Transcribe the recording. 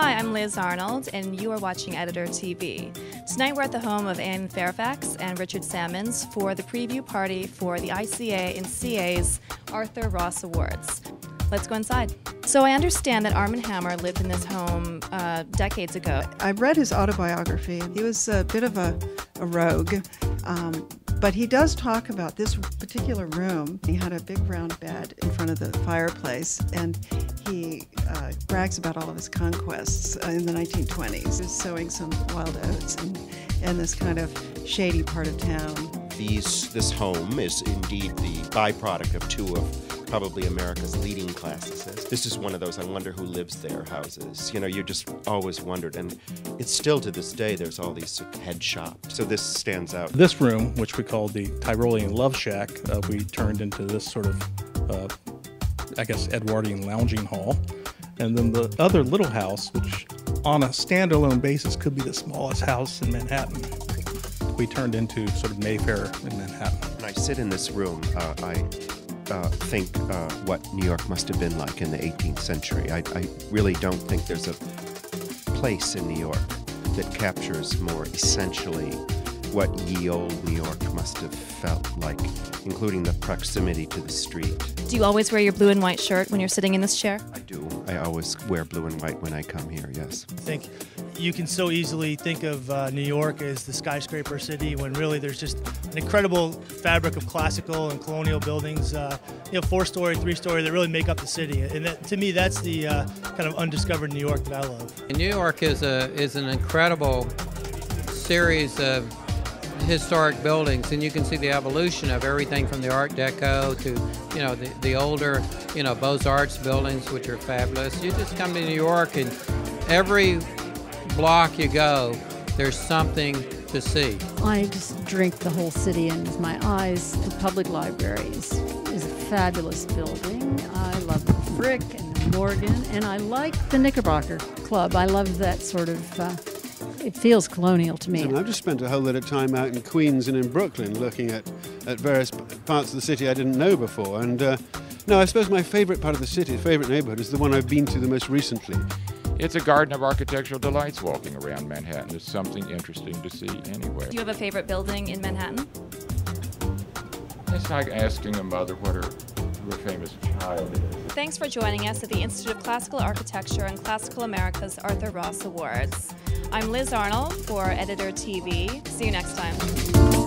Hi, I'm Liz Arnold, and you are watching Editor TV. Tonight we're at the home of Anne Fairfax and Richard Sammons for the preview party for the ICA&CA's Arthur Ross Awards. Let's go inside. So I understand that Arm & Hammer lived in this home decades ago. I read his autobiography. He was a bit of a rogue, but he does talk about this particular room. He had a big round bed in front of the fireplace, and he brags about all of his conquests in the 1920s. He was sowing some wild oats in this kind of shady part of town. This home is indeed the byproduct of two of probably America's leading classicists. This is one of those I wonder who lives there houses. You know, you just always wondered, and it's still to this day, there's all these head shops. So this stands out. This room, which we call the Tyrolean Love Shack, we turned into this sort of, I guess, Edwardian lounging hall. And then the other little house, which on a standalone basis could be the smallest house in Manhattan, we turned into sort of Mayfair in Manhattan. When I sit in this room, I think what New York must have been like in the 18th century. I really don't think there's a place in New York that captures more essentially what ye old New York must have felt like, including the proximity to the street. Do you always wear your blue and white shirt when you're sitting in this chair? I do. I always wear blue and white when I come here, yes. I think you can so easily think of New York as the skyscraper city when really there's just an incredible fabric of classical and colonial buildings, 4-story, 3-story that really make up the city. And that, to me, that's the kind of undiscovered New York that I love. New York is an incredible series of historic buildings, and you can see the evolution of everything from the Art Deco to the older Beaux-Arts buildings, which are fabulous. You just come to New York, and every block you go, there's something to see. I just drink the whole city in with my eyes. The public library is a fabulous building. I love the Frick and the Morgan, and I like the Knickerbocker Club. I love that sort of it feels colonial to me. And I've just spent a whole lot of time out in Queens and in Brooklyn looking at various parts of the city I didn't know before. And no, I suppose my favorite part of the city, favorite neighborhood, is the one I've been to the most recently. It's a garden of architectural delights walking around Manhattan. It's something interesting to see anywhere. Do you have a favorite building in Manhattan? It's like asking a mother what her famous child is. Thanks for joining us at the Institute of Classical Architecture and Classical America's Arthur Ross Awards. I'm Liz Arnold for Editor TV. See you next time.